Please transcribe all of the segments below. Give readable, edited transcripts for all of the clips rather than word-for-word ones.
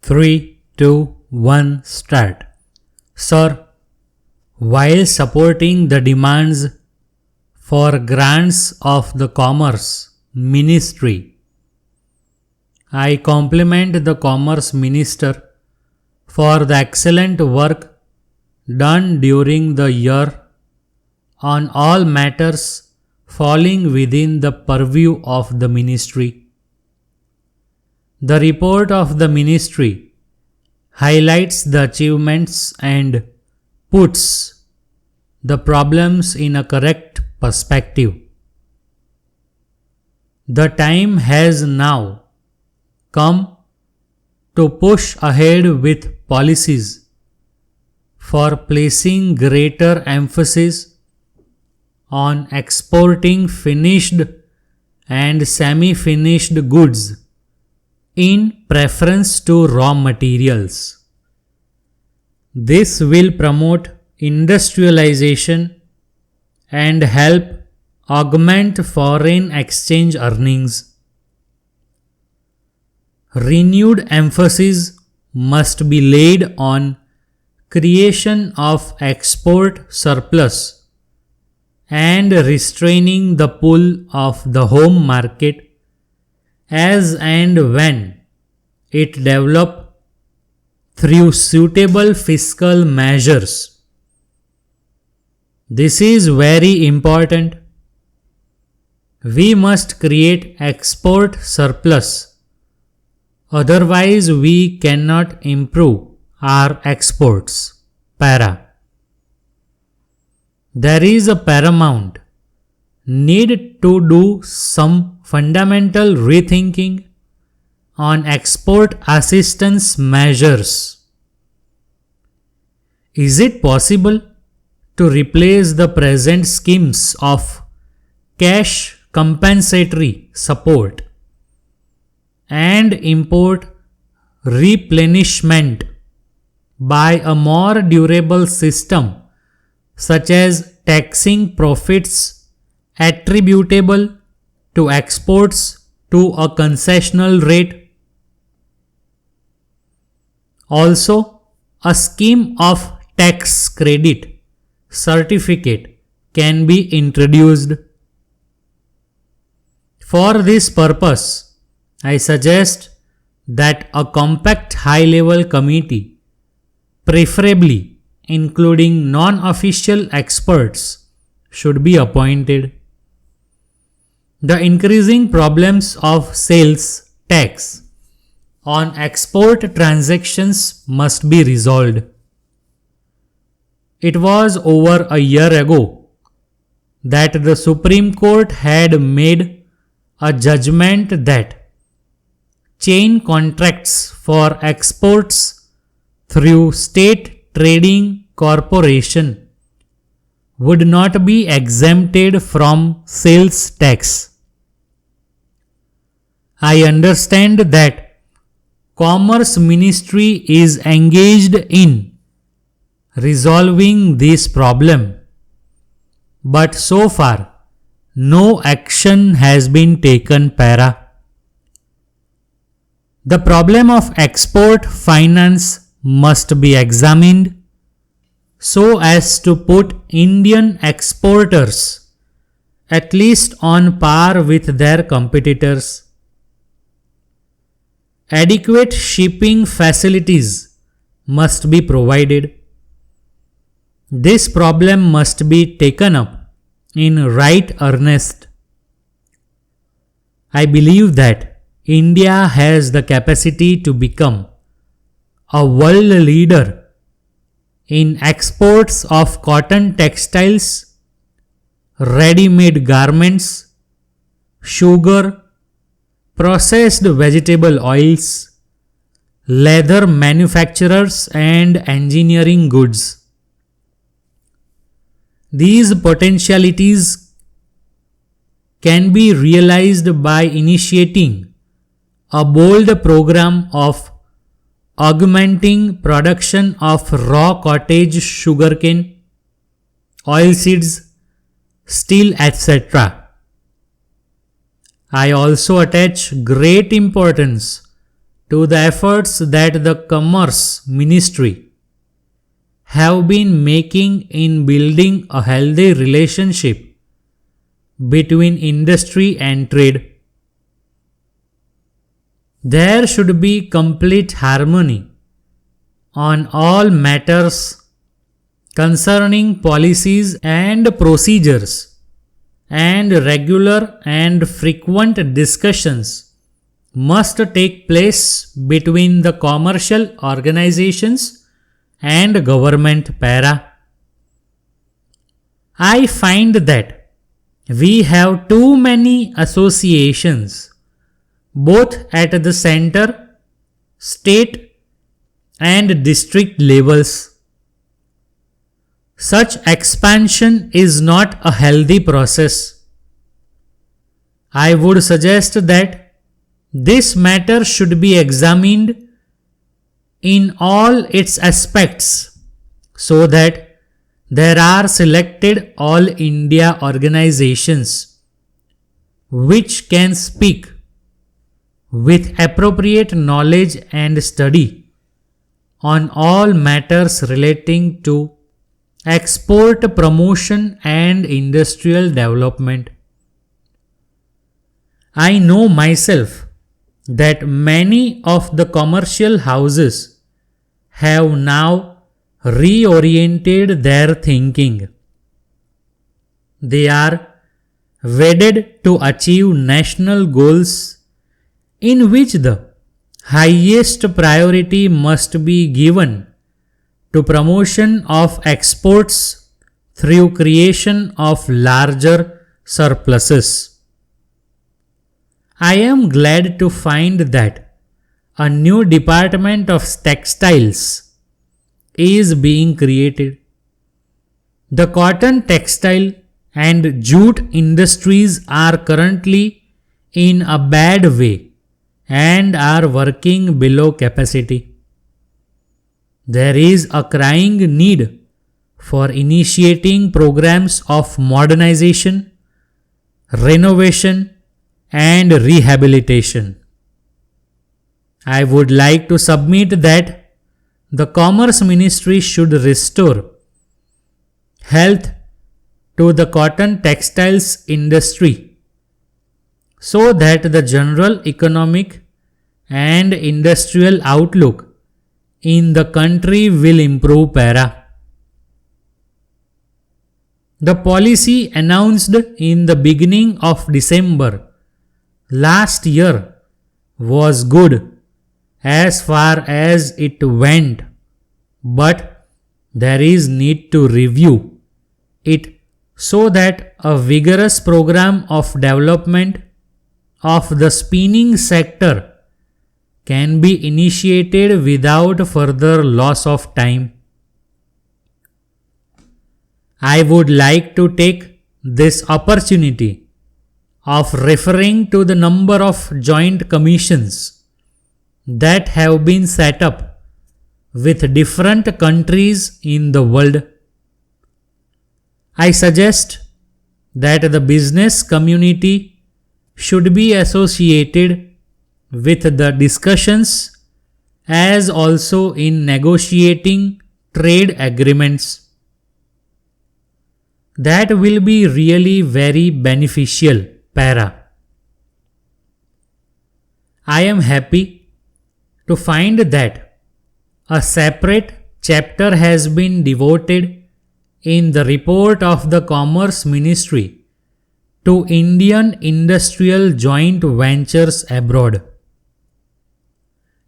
3, 2, 1, start. Sir, while supporting the demands for grants of the Commerce Ministry, I compliment the Commerce Minister for the excellent work done during the year on all matters falling within the purview of the Ministry. The report of the Ministry highlights the achievements and puts the problems in a correct perspective. The time has now come to push ahead with policies for placing greater emphasis on exporting finished and semi-finished goods in preference to raw materials. This will promote industrialization and help augment foreign exchange earnings. Renewed emphasis must be laid on creation of export surplus and restraining the pull of the home market as and when it develops through suitable fiscal measures. This is very important. We must create export surplus, otherwise we cannot improve our exports. Para. There is a paramount need to do some fundamental rethinking on export assistance measures. Is it possible to replace the present schemes of cash compensatory support and import replenishment by a more durable system such as taxing profits attributable to exports to a concessional rate? Also, a scheme of tax credit certificate can be introduced. For this purpose, I suggest that a compact high-level committee, preferably including non-official experts, should be appointed. The increasing problems of sales tax on export transactions must be resolved. It was over a year ago that the Supreme Court had made a judgment that chain contracts for exports through state trading corporation would not be exempted from sales tax. I understand that Commerce Ministry is engaged in resolving this problem, but so far no action has been taken. Para. The problem of export finance must be examined so as to put Indian exporters at least on par with their competitors. Adequate shipping facilities must be provided. This problem must be taken up in right earnest. I believe that India has the capacity to become a world leader in exports of cotton textiles, ready-made garments, sugar, processed vegetable oils, leather manufacturers and engineering goods. These potentialities can be realized by initiating a bold program of augmenting production of raw cottage sugarcane, oilseeds, steel, etc. I also attach great importance to the efforts that the Commerce Ministry have been making in building a healthy relationship between industry and trade. There should be complete harmony on all matters concerning policies and procedures, and regular and frequent discussions must take place between the commercial organizations and government para. I find that we have too many associations both at the center, state and district levels. Such expansion is not a healthy process. I would suggest that this matter should be examined in all its aspects so that there are selected all India organizations which can speak with appropriate knowledge and study on all matters relating to export promotion and industrial development. I know myself that many of the commercial houses have now reoriented their thinking. They are wedded to achieve national goals in which the highest priority must be given to promotion of exports through creation of larger surpluses. I am glad to find that a new department of textiles is being created. The cotton, textile and jute industries are currently in a bad way and are working below capacity. There is a crying need for initiating programs of modernization, renovation and rehabilitation. I would like to submit that the Commerce Ministry should restore health to the cotton textiles industry so that the general economic and industrial outlook in the country will improve para. The policy announced in the beginning of December last year was good as far as it went, but there is need to review it so that a vigorous program of development of the spinning sector can be initiated without further loss of time. I would like to take this opportunity of referring to the number of joint commissions that have been set up with different countries in the world. I suggest that the business community should be associated with the discussions as also in negotiating trade agreements. That will be really very beneficial para. I am happy to find that a separate chapter has been devoted in the report of the Commerce Ministry to Indian industrial joint ventures abroad.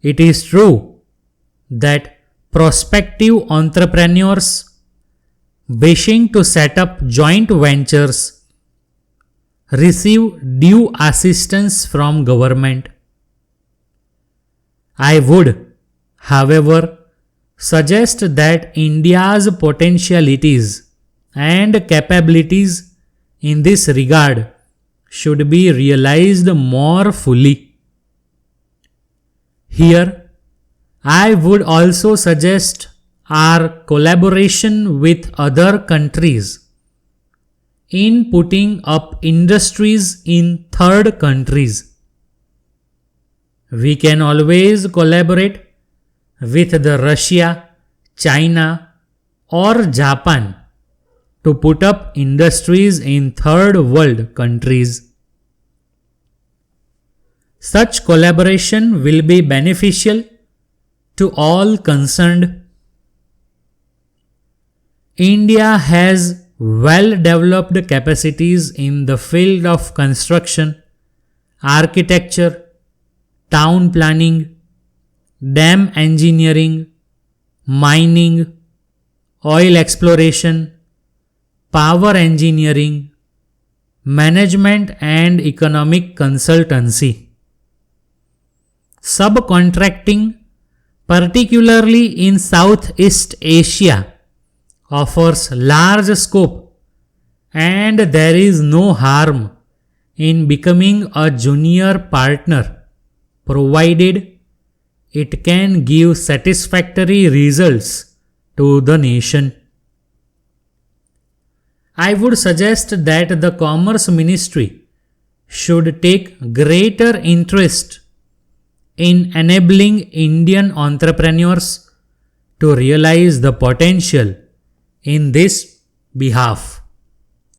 It is true that prospective entrepreneurs wishing to set up joint ventures receive due assistance from government. I would, however, suggest that India's potentialities and capabilities in this regard should be realized more fully. Here, I would also suggest our collaboration with other countries in putting up industries in third countries. We can always collaborate with the Russia, China or Japan to put up industries in third world countries. Such collaboration will be beneficial to all concerned. India has well-developed capacities in the field of construction, architecture, town planning, dam engineering, mining, oil exploration, power engineering, management and economic consultancy. Subcontracting, particularly in Southeast Asia, offers large scope, and there is no harm in becoming a junior partner, provided it can give satisfactory results to the nation. I would suggest that the Commerce Ministry should take greater interest in enabling Indian entrepreneurs to realize the potential in this behalf.